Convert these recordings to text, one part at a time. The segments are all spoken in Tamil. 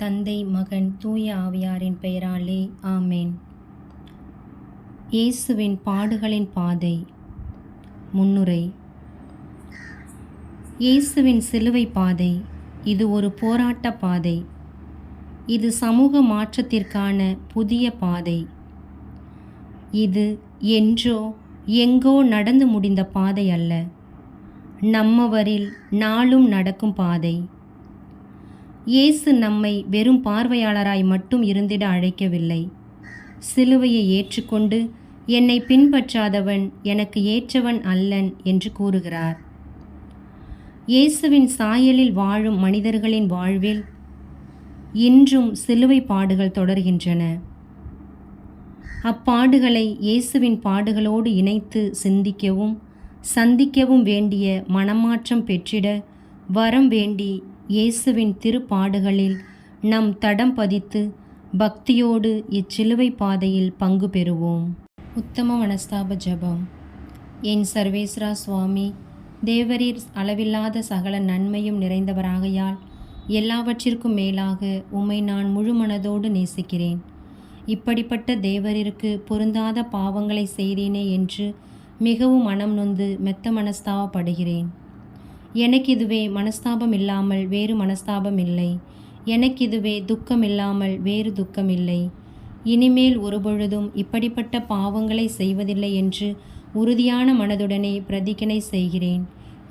தந்தை, மகன், தூய ஆவியாரின் பெயராலே ஆமேன். இயேசுவின் பாடுகளின் பாதை. முன்னுரை. இயேசுவின் சிலுவை பாதை இது ஒரு போராட்ட பாதை. இது சமூக மாற்றத்திற்கான புதிய பாதை. இது என்றோ எங்கோ நடந்து முடிந்த பாதை அல்ல, நம்மவரில் நாளும் நடக்கும் பாதை. இயேசு நம்மை வெறும் பார்வையாளராய் மட்டும் இருந்திட அழைக்கவில்லை. சிலுவையை ஏற்றுக்கொண்டு என்னை பின்பற்றாதவன் எனக்கு ஏற்றவன் அல்லன் என்று கூறுகிறார். இயேசுவின் சாயலில் வாழும் மனிதர்களின் வாழ்வில் இன்றும் சிலுவை பாடுகள் தொடர்கின்றன. அப்பாடுகளை இயேசுவின் பாடுகளோடு இணைத்து சிந்திக்கவும் சந்திக்கவும் வேண்டிய மனமாற்றம் பெற்றிட வரம் வேண்டி இயேசுவின் திருப்பாடுகளில் நம் தடம் பதித்து பக்தியோடு இச்சிலுவை பாதையில் பங்கு பெறுவோம். உத்தம மனஸ்தாப ஜெபம். என் சர்வேஸ்வரா சுவாமி, தேவரீர் அளவில்லாத சகல நன்மையும் நிறைந்தவராகையால் எல்லாவற்றிற்கும் மேலாக உம்மை நான் முழு மனதோடு நேசிக்கிறேன். இப்படிப்பட்ட தேவரீருக்கு பொருந்தாத பாவங்களை செய்தேனே என்று மிகவும் மனம் நொந்து மெத்த மனஸ்தாபப்படுகிறேன். எனக்கிதுவே மனஸ்தாபம் இல்லாமல் வேறு மனஸ்தாபம் இல்லை. எனக்கிதுவே துக்கம் இல்லாமல் வேறு துக்கம் இல்லை. இனிமேல் ஒருபொழுதும் இப்படிப்பட்ட பாவங்களை செய்வதில்லை என்று உறுதியான மனதுடனே பிரதிஜனை செய்கிறேன்.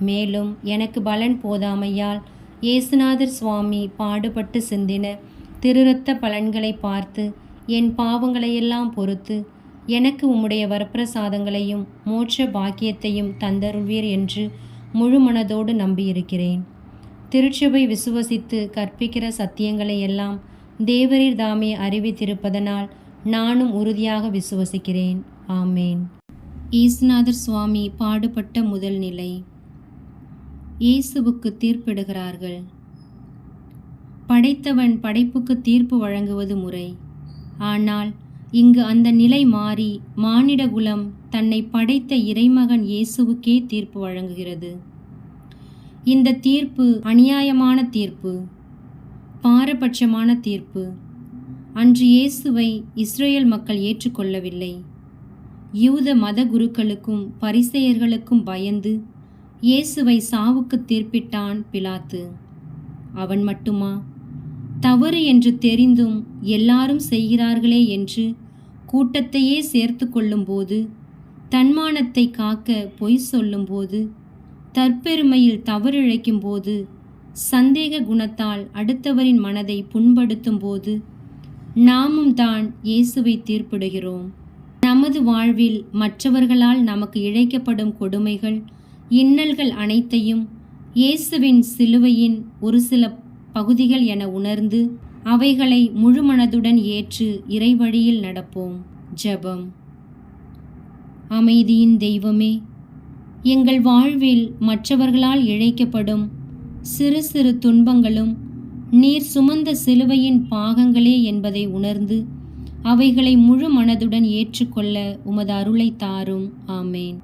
மேலும் எனக்கு பலன் போதாமையால் இயேசுநாதர் சுவாமி பாடுபட்டு சிந்தின திருரத்த பலன்களை பார்த்து என் பாவங்களையெல்லாம் பொறுத்து எனக்கு உம்முடைய வரப்பிரசாதங்களையும் மோட்ச பாக்கியத்தையும் தந்தருள்வீர் என்று முழு மனதோடு நம்பியிருக்கிறேன். திருச்சபை விசுவசித்து கற்பிக்கிற சத்தியங்களை எல்லாம் தேவரீர் தாமே அறிவித்திருப்பதனால் நானும் உறுதியாக விசுவசிக்கிறேன். ஆமேன். இயேசுநாதர் சுவாமி பாடுபட்ட முதல் நிலை. இயேசுவுக்கு தீர்ப்பிடுகிறார்கள். படைத்தவன் படைப்புக்கு தீர்ப்பு வழங்குவது முறை. ஆனால் இங்கு அந்த நிலை மாறி மானிடகுலம் தன்னை படைத்த இறைமகன் இயேசுவுக்கே தீர்ப்பு வழங்குகிறது. இந்த தீர்ப்பு அநியாயமான தீர்ப்பு, பாரபட்சமான தீர்ப்பு. அன்று இயேசுவை இஸ்ரேல் மக்கள் ஏற்றுக்கொள்ளவில்லை. யூத மத குருக்களுக்கும் பரிசேயர்களுக்கும் பயந்து இயேசுவை சாவுக்கு தீர்ப்பிட்டான் பிலாத்து. அவன் மட்டுமா? தவறு என்று தெரிந்தும் எல்லாரும் செய்கிறார்களே என்று கூட்டத்தையே சேர்த்து கொள்ளும்போது, தன்மானத்தை காக்க பொய் சொல்லும்போது, தற்பெருமையில் தவறிழைக்கும் போது, சந்தேக குணத்தால் அடுத்தவரின் மனதை புண்படுத்தும் போது நாமும் தான் இயேசுவை தீர்ப்பிடுகிறோம். நமது வாழ்வில் மற்றவர்களால் நமக்கு இழைக்கப்படும் கொடுமைகள், இன்னல்கள் அனைத்தையும் இயேசுவின் சிலுவையின் ஒரு சில பகுதிகள் என உணர்ந்து அவைகளை முழு மனதுடன் ஏற்று இறைவழியில் நடப்போம். ஜெபம். அமைதியின் தெய்வமே, எங்கள் வாழ்வில் மற்றவர்களால் இழைக்கப்படும் சிறு சிறு துன்பங்களும் நீர் சுமந்த சிலுவையின் பாகங்களே என்பதை உணர்ந்து அவைகளை முழு மனதுடன் ஏற்றுக்கொள்ள உமது அருளை தாரும். ஆமேன்.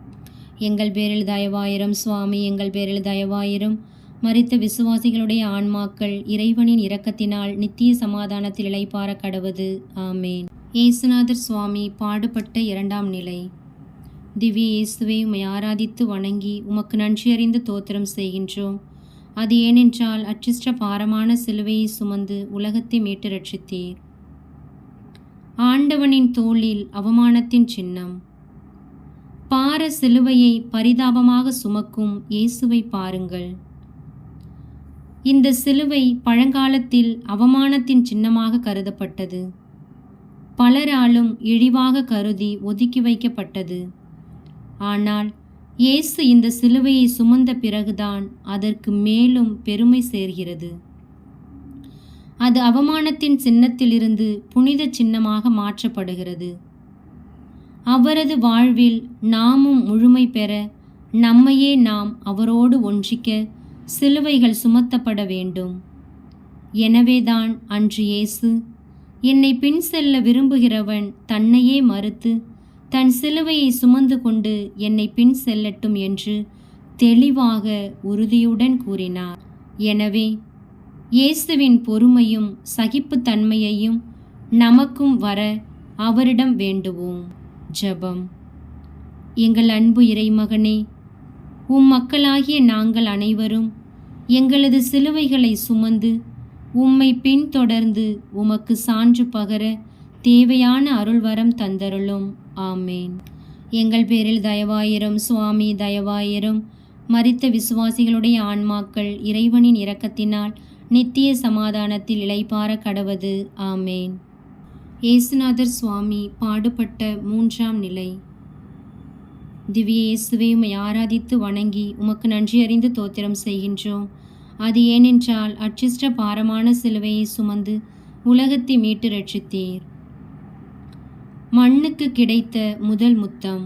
எங்கள் பேரில் தயவாயிரம் சுவாமி, எங்கள் பேரில் தயவாயிரம். மரித்த விசுவாசிகளுடைய ஆன்மாக்கள் இறைவனின் இரக்கத்தினால் நித்திய சமாதானத்தில் இளைப்பாற கடவது. ஆமேன். இயேசுநாதர் சுவாமி பாடுபட்ட இரண்டாம் நிலை. திவ்ய இயேசுவை உம்மை ஆராதித்து வணங்கி உமக்கு நன்றியறிந்து தோத்திரம் செய்கின்றோம். அது ஏனென்றால் அச்சிஷ்ட பாரமான சிலுவையை சுமந்து உலகத்தை மீட்டு ரட்சித்தீர். ஆண்டவனின் தோளில் அவமானத்தின் சின்னம். பார சிலுவையை பரிதாபமாக சுமக்கும் இயேசுவை பாருங்கள். இந்த சிலுவை பழங்காலத்தில் அவமானத்தின் சின்னமாக கருதப்பட்டது. பலராலும் இழிவாக கருதி ஒதுக்கி வைக்கப்பட்டது. ஆனால் இயேசு இந்த சிலுவையை சுமந்த பிறகுதான் அதற்கு மேலும் பெருமை சேர்கிறது. அது அவமானத்தின் சின்னத்திலிருந்து புனித சின்னமாக மாற்றப்படுகிறது. அவரது வாழ்வில் நாமும் முழுமை பெற நம்மையே நாம் அவரோடு ஒன்றிக்க சிலுவைகள் சுமத்தப்பட வேண்டும். எனவேதான் அன்று இயேசு, என்னை பின் செல்ல விரும்புகிறவன் தன்னையே மறுத்து தன் சிலுவையை சுமந்து கொண்டு என்னை பின் செல்லட்டும் என்று தெளிவாக உறுதியுடன் கூறினார். எனவே இயேசுவின் பொறுமையும் சகிப்புத்தன்மையையும் நமக்கும் வர அவரிடம் வேண்டுவோம். ஜெபம். எங்கள் அன்பு இறைமகனே, உம் மக்களாகிய நாங்கள் அனைவரும் எங்களது சிலுவைகளை சுமந்து உம்மை பின்தொடர்ந்து உமக்கு சான்று பகர தேவையான அருள்வரம் தந்தருளும். ஆமேன். எங்கள் பேரில் தயவாயிரும் சுவாமி, தயவாயிரும். மரித்த விசுவாசிகளுடைய ஆன்மாக்கள் இறைவனின் இரக்கத்தினால் நித்திய சமாதானத்தில் இளைப்பாற கடவது. ஆமேன். இயேசுநாதர் சுவாமி பாடுபட்ட 3ஆம் நிலை. திவ்ய இயேசுவை உம்மை ஆராதித்து வணங்கி உமக்கு நன்றியறிந்து தோத்திரம் செய்கின்றோம். அது ஏனென்றால் அச்சிஷ்ட பாரமான சிலுவையை சுமந்து உலகத்தை மீட்டு ரட்சித்தீர். மண்ணுக்கு கிடைத்த முதல் முத்தம்.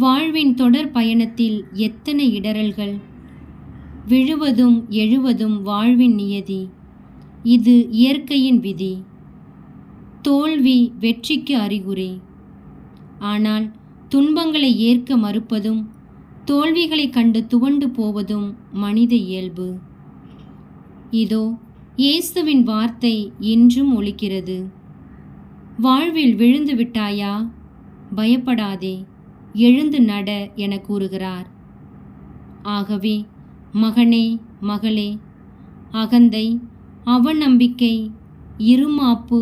வாழ்வின் தொடர் பயணத்தில் எத்தனை இடறல்கள்! விழுவதும் எழுவதும் வாழ்வின் நியதி. இது இயற்கையின் விதி. தோல்வி வெற்றிக்கு அறிகுறி. ஆனால் துன்பங்களை ஏற்க மறுப்பதும் தோல்விகளைக் கண்டு துவண்டு போவதும் மனித இயல்பு. இதோ இயேசுவின் வார்த்தை இன்றும் ஒலிக்கிறது. வாழ்வில் விழுந்து விட்டாயா? பயப்படாதே, எழுந்து நட என கூறுகிறார். ஆகவே மகனே, மகளே, அகந்தை, அவநம்பிக்கை, இருமாப்பு,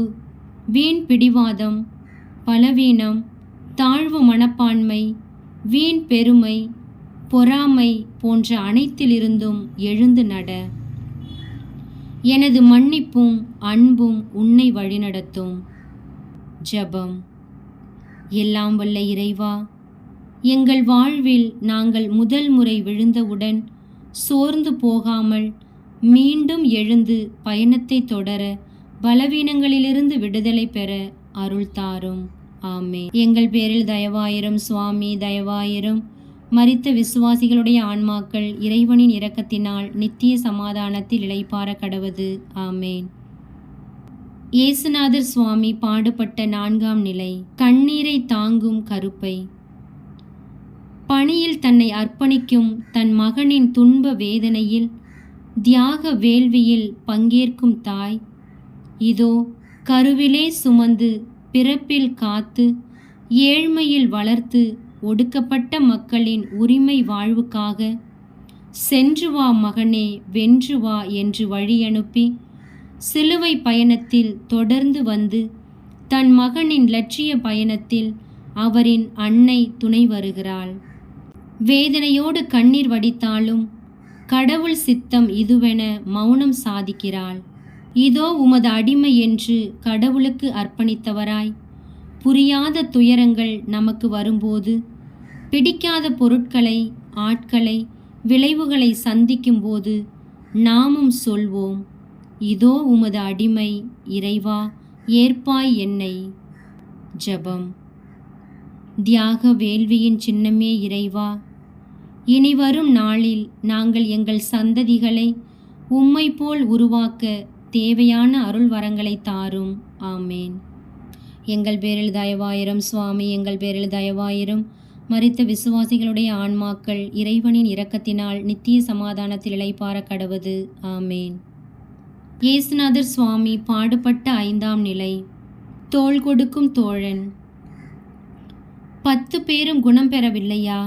வீண் பிடிவாதம், பலவீனம், தாழ்வு மனப்பான்மை, வீண் பெருமை, பொறாமை போன்ற அனைத்திலிருந்தும் எழுந்து நட. எனது மன்னிப்பும் அன்பும் உன்னை வழிநடத்தும். ஜெபம். எல்லாம் வல்ல இறைவா, எங்கள் வாழ்வில் நாங்கள் முதல் முறை விழுந்தவுடன் சோர்ந்து போகாமல் மீண்டும் எழுந்து பயணத்தை தொடர பலவீனங்களிலிருந்து விடுதலை பெற அருள் தாரும். ஆமென். எங்கள் பேரில் தயவாயிரும் சுவாமி, தயவாயிரும். மரித்த விசுவாசிகளுடைய ஆன்மாக்கள் இறைவனின் இரக்கத்தினால் நித்திய சமாதானத்தில் இளைப்பாற கடவது. ஆமேன். இயேசுநாதர் சுவாமி பாடுபட்ட 4ஆம் நிலை. கண்ணீரை தாங்கும் கருப்பை. பணியில் தன்னை அர்ப்பணிக்கும் தன் மகனின் துன்ப வேதனையில் தியாக வேள்வியில் பங்கேற்கும் தாய், இதோ கருவிலே சுமந்து பிறப்பில் காத்து ஏழ்மையில் வளர்த்து ஒடுக்கப்பட்ட மக்களின் உரிமை வாழ்வுக்காக சென்று வா மகனே, வென்று வா என்று வழியனுப்பி சிலுவை பயணத்தில் தொடர்ந்து வந்து தன் மகனின் லட்சிய பயணத்தில் அவரின் அன்னை துணை வருகிறாள். வேதனையோடு கண்ணீர் வடித்தாலும் கடவுள் சித்தம் இதுவென மௌனம் சாதிக்கிறாள். இதோ உமது அடிமை என்று கடவுளுக்கு அர்ப்பணித்தவராய் புரியாத துயரங்கள் நமக்கு வரும்போது, பிடிக்காத பொருட்களை, ஆட்களை, விளைவுகளை சந்திக்கும் போது நாமும் சொல்வோம், இதோ உமது அடிமை, இறைவா ஏற்பாய் என்னை. ஜெபம். தியாக வேள்வியின் சின்னமே இறைவா, இனி வரும் நாளில் நாங்கள் எங்கள் சந்ததிகளை உம்மை போல் உருவாக்க தேவையான அருள் வரங்களை தாரும். ஆமேன். எங்கள் பேரில் தயவாயிரும் சுவாமி, எங்கள் பேரில் தயவாயிரும். மரித்த விசுவாசிகளுடைய ஆன்மாக்கள் இறைவனின் இரக்கத்தினால் நித்திய சமாதானத்தில் இளைப்பாற கடவது. ஆமேன். இயேசுநாதர் சுவாமி பாடுபட்ட 5ஆம் நிலை. தோள் கொடுக்கும் தோழன். 10 பேரும் குணம் பெறவில்லையா?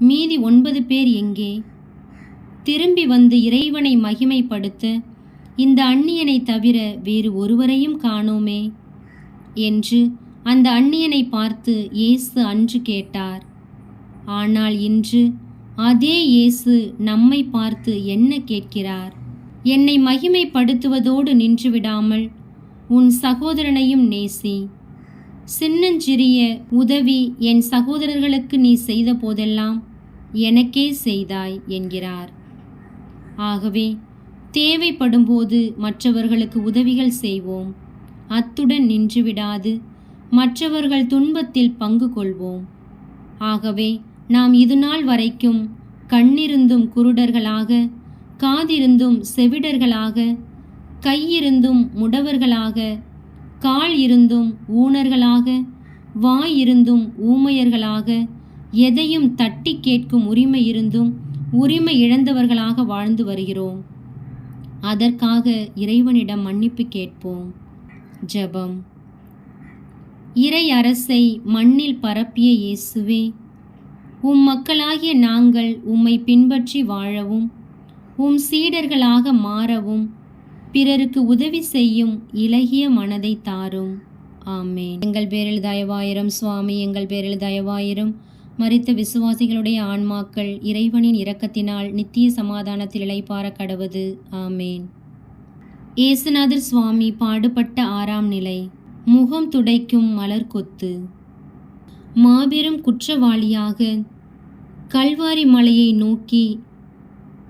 மீதி 9 பேர் எங்கே? திரும்பி வந்து இறைவனை மகிமைப்படுத்த இந்த அந்நியனை தவிர வேறு ஒருவரையும் காணோமே என்று அந்த அந்நியனை பார்த்து இயேசு அன்று கேட்டார். ஆனால் இன்று அதே இயேசு நம்மை பார்த்து என்ன கேட்கிறார்? என்னை மகிமைப்படுத்துவதோடு நின்றுவிடாமல் உன் சகோதரனையும் நேசி. சின்னஞ்சிறிய உதவி என் சகோதரர்களுக்கு நீ செய்த போதெல்லாம் எனக்கே செய்தாய் என்கிறார். ஆகவே தேவைப்படும்போது மற்றவர்களுக்கு உதவிகள் செய்வோம். அத்துடன் நின்றுவிடாது மற்றவர்கள் துன்பத்தில் பங்கு கொள்வோம். ஆகவே நாம் இதுநாள் வரைக்கும் கண்ணிருந்தும் குருடர்களாக, காதிருந்தும் செவிடர்களாக, கையிருந்தும் முடவர்களாக, கால் இருந்தும் ஊனர்களாக, வாயிருந்தும் ஊமையர்களாக, எதையும் தட்டி கேட்கும் உரிமை இருந்தும் உரிமை இழந்தவர்களாக வாழ்ந்து வருகிறோம். அதற்காக இறைவனிடம் மன்னிப்பு கேட்போம். ஜெபம். இறை அரசை மண்ணில் பரப்பிய இயேசுவே, உம் மக்களாகிய நாங்கள் உம்மை பின்பற்றி வாழவும் உம் சீடர்களாக மாறவும் பிறருக்கு உதவி செய்யும் இலகிய மனதை தாரும். ஆமேன். எங்கள் பேரில் தயவாயிரம் சுவாமி, எங்கள் பேரில் தயவாயிரம். மரித்த விசுவாசிகளுடைய ஆன்மாக்கள் இறைவனின் இரக்கத்தினால் நித்திய சமாதானத்தில் இளைப்பாற கடவது. ஆமேன். இயேசுநாதர் சுவாமி பாடுபட்ட 6ஆம் நிலை. முகம் துடைக்கும் மலர் கொத்து. மாபெரும் குற்றவாளியாக கல்வாரி மலையை நோக்கி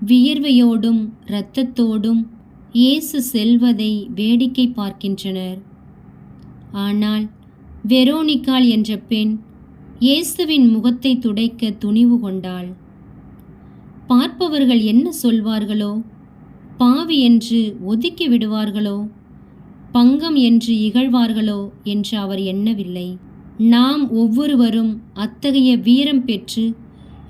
வியர்வையோடும் இரத்தத்தோடும் இயேசு செல்வதை வேடிக்கை பார்க்கின்றனர். ஆனால் வெரோனிக்காள் என்ற பெண் இயேசுவின் முகத்தை துடைக்க துணிவு கொண்டாள். பார்ப்பவர்கள் என்ன சொல்வார்களோ, பாவி என்று ஒதுக்கி விடுவார்களோ, பங்கம் என்று இகழ்வார்களோ என்று அவர் எண்ணவில்லை. நாம் ஒவ்வொருவரும் அத்தகைய வீரம் பெற்று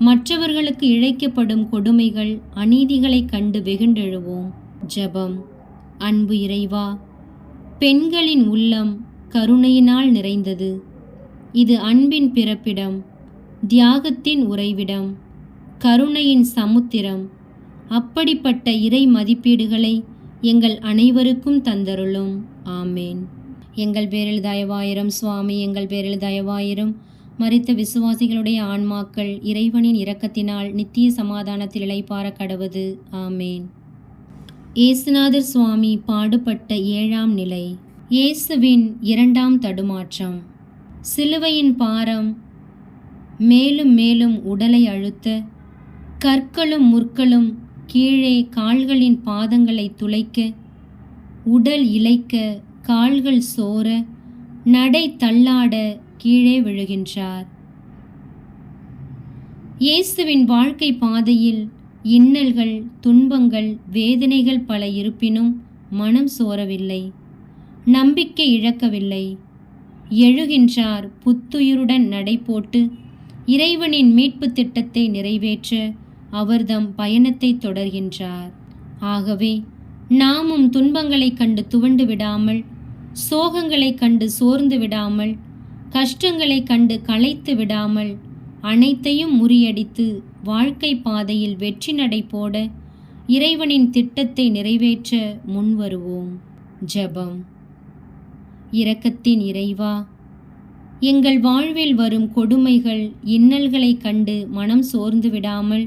மற்றவர்களுக்கு இழைக்கப்படும் கொடுமைகள் அநீதிகளைக் கண்டு வெகுண்டெழுவோம். ஜெபம். அன்பு இறைவா, பெண்களின் உள்ளம் கருணையினால் நிறைந்தது. இது அன்பின் பிறப்பிடம், தியாகத்தின் உறைவிடம், கருணையின் சமுத்திரம். அப்படிப்பட்ட இறை மதிப்பீடுகளை எங்கள் அனைவருக்கும் தந்தருளும். ஆமேன். எங்கள் பேரில் தயவாயிரம் சுவாமி, எங்கள் பேரில் தயவாயிரம். மரித்த விசுவாசிகளுடைய ஆன்மாக்கள் இறைவனின் இரக்கத்தினால் நித்திய சமாதானத்தில் இளைப்பாற கடவது. ஆமேன். இயேசுநாதர் சுவாமி பாடுபட்ட 7ஆம் நிலை. இயேசுவின் 2ஆம் தடுமாற்றம். சிலுவையின் பாரம் மேலும் மேலும் உடலை அழுத்த, கற்களும் முற்களும் கீழே கால்களின் பாதங்களை துளைக்க, உடல் இளைக்க, கால்கள் சோர, நடை தள்ளாட கீழே விழுகின்றார். இயேசுவின் வாழ்க்கை பாதையில் இன்னல்கள், துன்பங்கள், வேதனைகள் பல இருப்பினும் மனம் சோரவில்லை, நம்பிக்கை இழக்கவில்லை. எழுகின்றார். புத்துயிருடன் நடை போட்டு இறைவனின் மீட்பு திட்டத்தை நிறைவேற்ற அவர்தம் பயணத்தை தொடர்கின்றார். ஆகவே நாமும் துன்பங்களைக் கண்டு துவண்டு விடாமல், சோகங்களைக் கண்டு சோர்ந்து விடாமல், கஷ்டங்களைக் கண்டு களைத்து விடாமல், அனைத்தையும் முறியடித்து வாழ்க்கை பாதையில் வெற்றி நடை போட இறைவனின் திட்டத்தை நிறைவேற்ற முன்வருவோம். ஜெபம். இரக்கத்தின் இறைவா, எங்கள் வாழ்வில் வரும் கொடுமைகள், இன்னல்களைக் கண்டு மனம் சோர்ந்து விடாமல்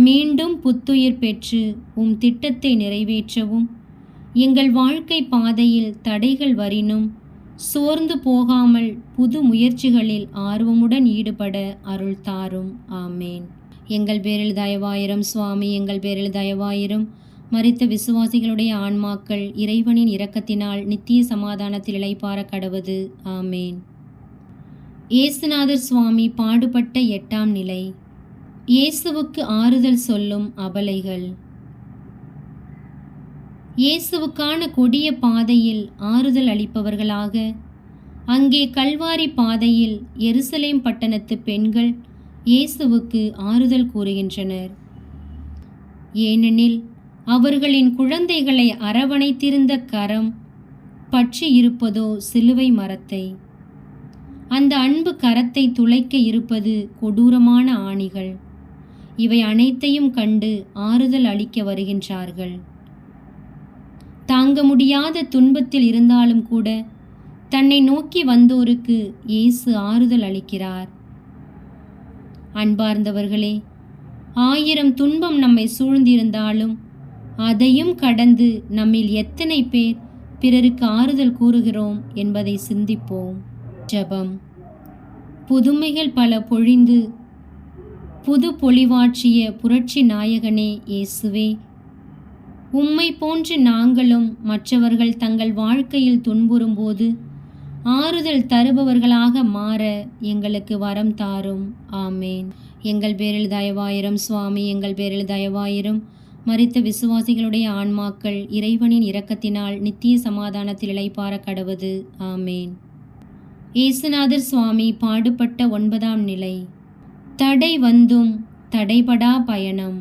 மீண்டும் புத்துயிர் பெற்று உம் திட்டத்தை நிறைவேற்றவும், எங்கள் வாழ்க்கை பாதையில் தடைகள் வரினும் சோர்ந்து போகாமல் புது முயற்சிகளில் ஆர்வமுடன் ஈடுபட அருள் தாரும். ஆமேன். எங்கள் பேரில் தயவாயிரம் சுவாமி, எங்கள் பேரில் தயவாயிரம். மரித்த விசுவாசிகளுடைய ஆன்மாக்கள் இறைவனின் இரக்கத்தினால் நித்திய சமாதானத்தில் இளைப்பாற கடவது. ஆமேன். இயேசுநாதர் சுவாமி பாடுபட்ட 8ஆம் நிலை. இயேசுவுக்கு ஆறுதல் சொல்லும் அபலைகள். இயேசுவுக்கான கொடிய பாதையில் ஆறுதல் அளிப்பவர்களாக அங்கே கல்வாரி பாதையில் எருசலேம் பட்டணத்து பெண்கள் இயேசுவுக்கு ஆறுதல் கூறுகின்றனர். ஏனெனில் அவர்களின் குழந்தைகளை அரவணைத்திருந்த கரம் பற்றி இருப்பதோ சிலுவை மரத்தை. அந்த அன்பு கரத்தை துளைக்க இருப்பது கொடூரமான ஆணிகள். இவை அனைத்தையும் கண்டு ஆறுதல் அளிக்க வருகின்றார்கள். தாங்க முடியாத துன்பத்தில் இருந்தாலும் கூட தன்னை நோக்கி வந்தோருக்கு இயேசு ஆறுதல் அளிக்கிறார். அன்பார்ந்தவர்களே, 1000 துன்பம் நம்மை சூழ்ந்திருந்தாலும் அதையும் கடந்து நம்மில் எத்தனை பேர் பிறருக்கு ஆறுதல் கூறுகிறோம் என்பதை சிந்திப்போம். ஜெபம். புதுமைகள் பல பொழிந்து புது பொலிவாற்றிய புரட்சி நாயகனே இயேசுவே, உம்மை போன்று நாங்களும் மற்றவர்கள் தங்கள் வாழ்க்கையில் துன்புறும்போது ஆறுதல் தருபவர்களாக மாற எங்களுக்கு வரம் தாரும். ஆமேன். எங்கள் பேரில் தயவாயிரம் சுவாமி, எங்கள் பேரில் தயவாயிரம். மரித்த விசுவாசிகளுடைய ஆன்மாக்கள் இறைவனின் இரக்கத்தினால் நித்திய சமாதானத்தில் இளைப்பாற கடவது. ஆமேன். இயேசுநாதர் சுவாமி பாடுபட்ட 9ஆம் நிலை. தடை வந்தும் தடைபடா பயணம்.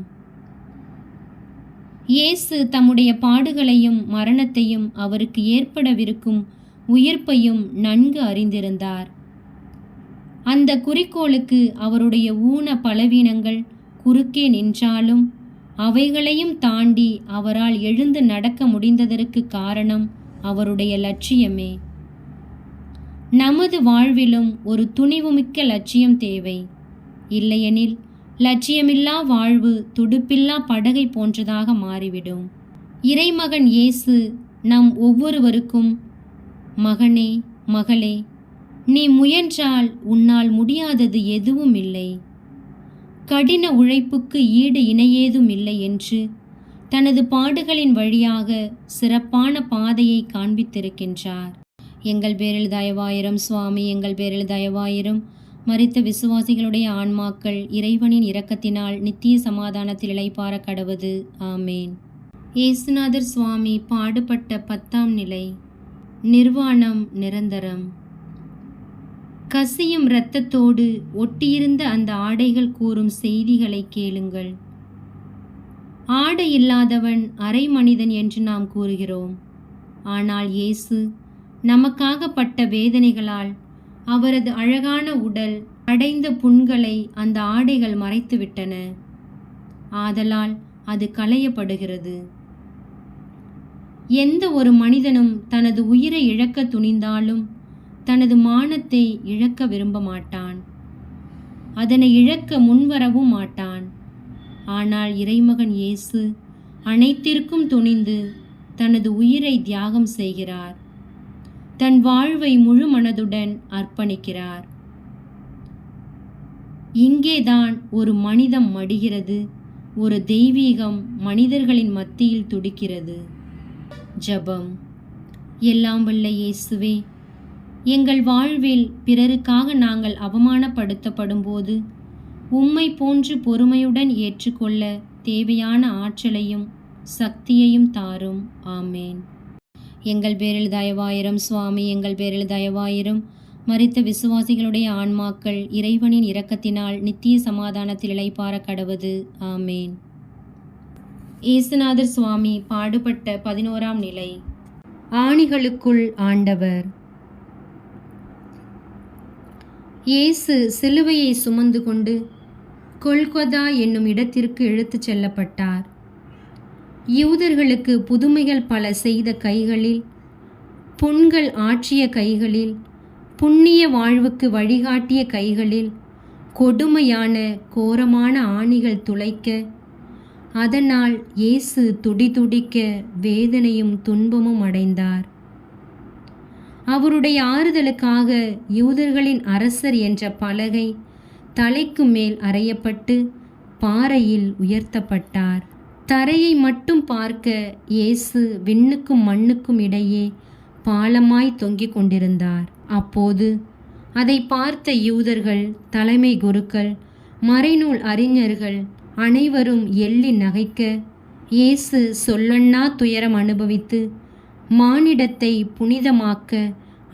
இயேசு தம்முடைய பாடுகளையும் மரணத்தையும் அவருக்கு ஏற்படவிருக்கும் உயிர்ப்பையும் நன்கு அறிந்திருந்தார். அந்த குறிக்கோளுக்கு அவருடைய ஊன பலவீனங்கள் குறுக்கே நின்றாலும் அவைகளையும் தாண்டி அவரால் எழுந்து நடக்க முடிந்ததற்கு காரணம் அவருடைய லட்சியமே. நமது வாழ்விலும் ஒரு துணிவுமிக்க லட்சியம் தேவை. இல்லையெனில் லட்சியமில்லா வாழ்வு துடுப்பில்லா படகை போன்றதாக மாறிவிடும். இறைமகன் இயேசு நம் ஒவ்வொருவருக்கும், மகனே, மகளே, நீ முயன்றால் உன்னால் முடியாதது எதுவும் இல்லை, கடின உழைப்புக்கு ஈடு இணையேதும் இல்லை என்று தனது பாடுகளின் வழியாக சிறப்பான பாதையை காண்பித்திருக்கின்றார். எங்கள் பேரில் தயவாயிரும் சுவாமி, எங்கள் பேரில் தயவாயிரும். மரித்த விசுவாசிகளுடைய ஆன்மாக்கள் இறைவனின் இரக்கத்தினால் நித்திய சமாதானத்தில் இளைப்பாற கடவது. ஆமேன். இயேசுநாதர் சுவாமி பாடுபட்ட 10ஆம் நிலை. நிர்வாணம் நிரந்தரம். கசியும் இரத்தத்தோடு ஒட்டியிருந்த அந்த ஆடைகள் கூறும் செய்திகளை கேளுங்கள். ஆடை இல்லாதவன் அரை மனிதன் என்று நாம் கூறுகிறோம். ஆனால் இயேசு நமக்காக பட்ட வேதனைகளால் அவரது அழகான உடல் அடைந்த புண்களை அந்த ஆடைகள் மறைத்துவிட்டன. ஆதலால் அது களையப்படுகிறது. எந்த ஒரு மனிதனும் தனது உயிரை இழக்க துணிந்தாலும் தனது மானத்தை இழக்க விரும்ப மாட்டான். அதனை இழக்க முன்வரவும் மாட்டான். ஆனால் இறைமகன் இயேசு அனைத்திற்கும் துணிந்து தனது உயிரை தியாகம் செய்கிறார். தன் வாழ்வை முழு மனதுடன் அர்ப்பணிக்கிறார். இங்கேதான் ஒரு மனிதம் மடிகிறது, ஒரு தெய்வீகம் மனிதர்களின் மத்தியில் துடிக்கிறது. ஜெபம். எல்லாம் வல்ல இயேசுவே, எங்கள் வாழ்வில் பிறருக்காக நாங்கள் அவமானப்படுத்தப்படும் போது உம்மை போன்று பொறுமையுடன் ஏற்றுக்கொள்ள தேவையான ஆற்றலையும் சக்தியையும் தாரும். ஆமேன். எங்கள் பேரில் தயவாயிரும் சுவாமி, எங்கள் பேரில் தயவாயிரும். மரித்த விசுவாசிகளுடைய ஆன்மாக்கள் இறைவனின் இரக்கத்தினால் நித்திய சமாதானத்தில் இளைப்பாற கடவது. ஆமேன். இயேசுநாதர் சுவாமி பாடுபட்ட 11ஆம் நிலை. ஆணிகளுக்குள் ஆண்டவர். இயேசு சிலுவையை சுமந்து கொண்டு கொல்கொதா என்னும் இடத்திற்கு இழுத்துச் செல்லப்பட்டார். யூதர்களுக்கு புதுமைகள் பல செய்த கைகளில், புண்கள் ஆற்றிய கைகளில், புண்ணிய வாழ்வுக்கு வழிகாட்டிய கைகளில் கொடுமையான கோரமான ஆணிகள் துளைக்க, அதனால் இயேசு துடிதுடிக்க வேதனையும் துன்பமும் அடைந்தார். அவருடைய ஆறுதலுக்காக யூதர்களின் அரசர் என்ற பலகை தலைக்கு மேல் அறையப்பட்டு பாறையில் உயர்த்தப்பட்டார். தரையை மட்டும் பார்க்க இயேசு விண்ணுக்கும் மண்ணுக்கும் இடையே பாலமாய் தொங்கிக் கொண்டிருந்தார். அப்போது அதை பார்த்த யூதர்கள், தலைமை குருக்கள், மறைநூல் அறிஞர்கள் அனைவரும் எள்ளி நகைக்க, இயேசு சொல்லண்ணா துயரம் அனுபவித்து மானிடத்தை புனிதமாக்க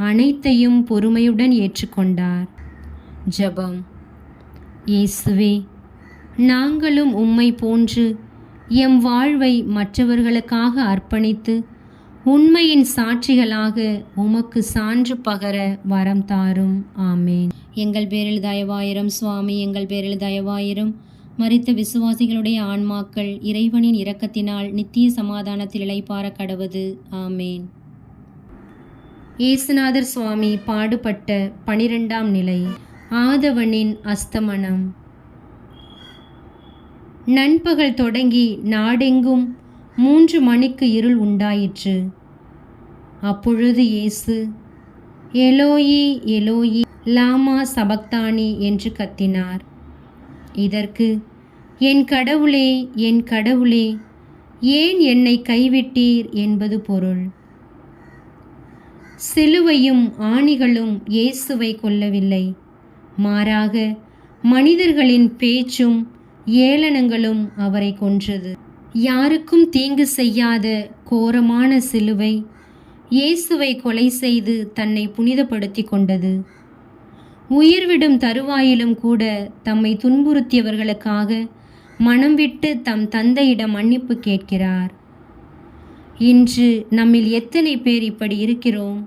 அனைத்தையும் பொறுமையுடன் ஏற்றுக்கொண்டார். ஜெபம். இயேசுவே, நாங்களும் உம்மை போன்று எம் வாழ்வை மற்றவர்களுக்காக அர்ப்பணித்து உண்மையின் சாட்சிகளாக உமக்கு சான்று பகர வரம் தாரும். ஆமேன். எங்கள் பேரில் தயவாயிரும் சுவாமி, எங்கள் பேரில் தயவாயிரும். மரித்த விசுவாசிகளுடைய ஆன்மாக்கள் இறைவனின் இரக்கத்தினால் நித்திய சமாதானத்தில் இளைப்பாற கடவது. ஆமேன். இயேசுநாதர் சுவாமி பாடுபட்ட 12ஆம் நிலை. ஆதவனின் அஸ்தமனம். நண்பகல் தொடங்கி நாடெங்கும் 3 மணிக்கு இருள் உண்டாயிற்று. அப்பொழுது இயேசு எலோயி எலோயி லாமா சபக்தானி என்று கத்தினார். இதற்கு என் கடவுளே, என் கடவுளே, ஏன் என்னை கைவிட்டீர் என்பது பொருள். சிலுவையும் ஆணிகளும் இயேசுவை கொல்லவில்லை. மாறாக மனிதர்களின் பேச்சும் ஏளனங்களும் அவரை கொன்றது. யாருக்கும் தீங்கு செய்யாத கோரமான சிலுவை இயேசுவை கொலை செய்து தன்னை புனிதப்படுத்தி கொண்டது. உயிர்விடும் தருவாயிலும் கூட தம்மை துன்புறுத்தியவர்களுக்காக மனம் விட்டு தம் தந்தையிடம் மன்னிப்பு கேட்கிறார். இன்று நம்மில் எத்தனை பேர் இப்படி இருக்கிறோம்?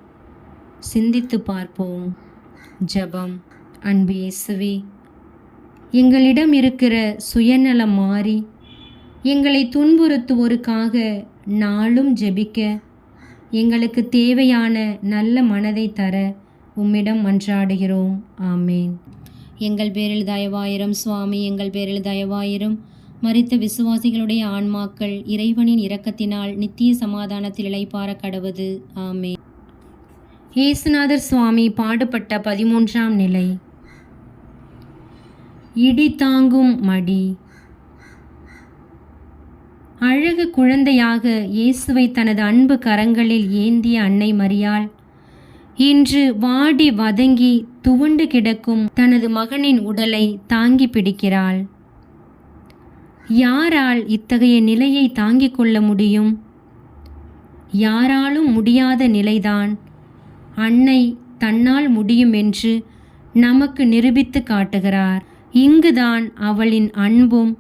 சிந்தித்து பார்ப்போம். ஜெபம். அன்பு இயேசுவே, எங்களிடம் இருக்கிற சுயநலம் மாறி எங்களை துன்புறுத்துவோருக்காக நாளும் ஜெபிக்க எங்களுக்கு தேவையான நல்ல மனதை தர உம்மிடம் மன்றாடுகிறோம். ஆமேன். எங்கள் பேரில் தயவாயிரும் சுவாமி, எங்கள் பேரில் தயவாயிரும். மரித்த விசுவாசிகளுடைய ஆன்மாக்கள் இறைவனின் இரக்கத்தினால் நித்திய சமாதானத்தில் இளைப்பாற கடவது. ஆமேன். இயேசுநாதர் சுவாமி பாடுபட்ட 13ஆம் நிலை. இடி தாங்கும் மடி. அழகு குழந்தையாக இயேசுவை தனது அன்பு கரங்களில் ஏந்திய அன்னை மரியாள் இன்று வாடி வதங்கி துவண்டு கிடக்கும் தனது மகனின் உடலை தாங்கி பிடிக்கிறாள். யாரால் இத்தகைய நிலையை தாங்கிக் கொள்ள முடியும்? யாராலும் முடியாத நிலைதான். அன்னை தன்னால் முடியும் என்று நமக்கு நிரூபித்து காட்டுகிறார். இங்குதான் அவளின் அன்பும்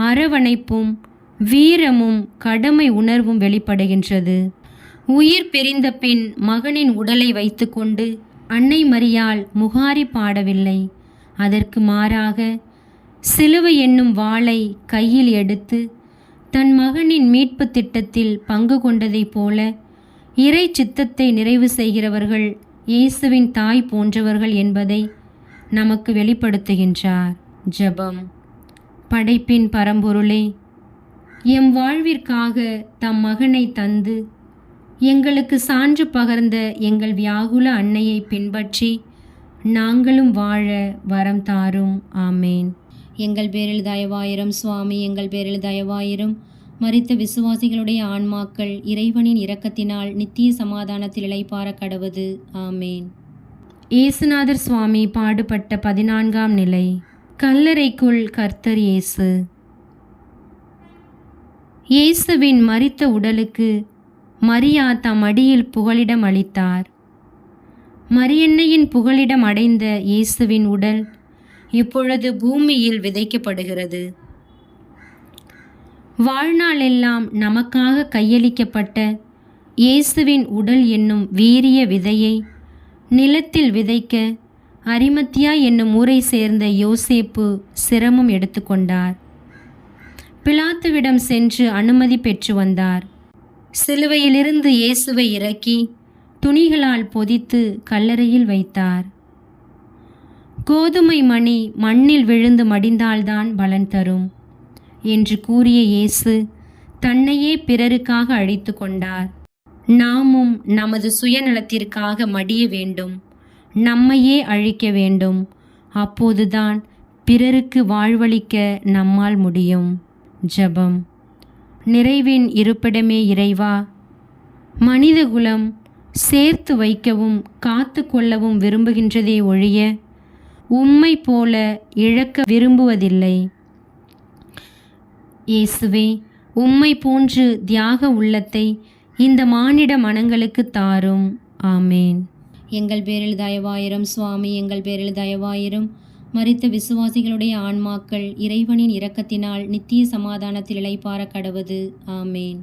அரவணைப்பும் வீரமும் கடமை உணர்வும் வெளிப்படுகின்றது. உயிர் பிரிந்த பின் மகனின் உடலை வைத்துக்கொண்டு அன்னை மரியாள் முகாரி பாடவில்லை. அதற்கு மாறாக சிலுவை என்னும் வாளை கையில் எடுத்து தன் மகனின் மீட்பு திட்டத்தில் பங்கு கொண்டதைப் போல இறை சித்தத்தை நிறைவு செய்கிறவர்கள் இயேசுவின் தாய் போன்றவர்கள் என்பதை நமக்கு வெளிப்படுத்துகின்றார். ஜெபம். படைப்பின் பரம்பொருளே, எம் வாழ்விற்காக தம் மகனை தந்து எங்களுக்கு சான்று பகர்ந்த எங்கள் வியாகுல அன்னையை பின்பற்றி நாங்களும் வாழ வரம் தாரும். ஆமேன். எங்கள் பேரில் தயவாயிரும் சுவாமி, எங்கள் பேரில் தயவாயிரும். மரித்த விசுவாசிகளுடைய ஆன்மாக்கள் இறைவனின் இரக்கத்தினால் நித்திய சமாதானத்தில் இளைப்பாற கடவது. ஆமேன். இயேசுநாதர் சுவாமி பாடுபட்ட 14ஆம் நிலை. கல்லறைக்குள் கர்த்தர் இயேசு. இயேசுவின் மரித்த உடலுக்கு மரியா தம் அடியில் புகலிடம் அளித்தார். மரியன்னையின் புகலிடம் அடைந்த இயேசுவின் உடல் இப்பொழுது பூமியில் விதைக்கப்படுகிறது. வாழ்நாளெல்லாம் நமக்காக கையளிக்கப்பட்ட இயேசுவின் உடல் என்னும் வீரிய விதையை நிலத்தில் விதைக்க அரிமத்தியா என்னும் ஊரை சேர்ந்த யோசேப்பு சிரமம் எடுத்துக்கொண்டார். பிலாத்துவிடம் சென்று அனுமதி பெற்று வந்தார். சிலுவையிலிருந்து இயேசுவை இறக்கி துணிகளால் பொதித்து கல்லறையில் வைத்தார். கோதுமை மணி மண்ணில் விழுந்து மடிந்தால்தான் பலன் தரும் என்று கூறிய இயேசு தன்னையே பிறருக்காக அழித்து கொண்டார். நாமும் நமது சுயநலத்திற்காக மடிய வேண்டும், நம்மையே அழிக்க வேண்டும். அப்போதுதான் பிறருக்கு வாழ்வளிக்க நம்மால் முடியும். ஜெபம். நிறைவின் இருப்பிடமே இறைவா, மனிதகுலம் சேர்த்து வைக்கவும் காத்து கொள்ளவும் விரும்புகின்றதே ஒழிய உம்மை போல இழக்க விரும்புவதில்லை. இயேசுவே, உம்மை போன்று தியாக உள்ளத்தை இந்த மானிட மனங்களுக்கு தாரும். ஆமேன். எங்கள் பேரில் தயவாயிரும் சுவாமி, எங்கள் பேரில் தயவாயிரும். மரித்த விசுவாசிகளுடைய ஆன்மாக்கள் இறைவனின் இரக்கத்தினால் நித்திய சமாதானத்தில் இளைப்பாற கடவது. ஆமேன்.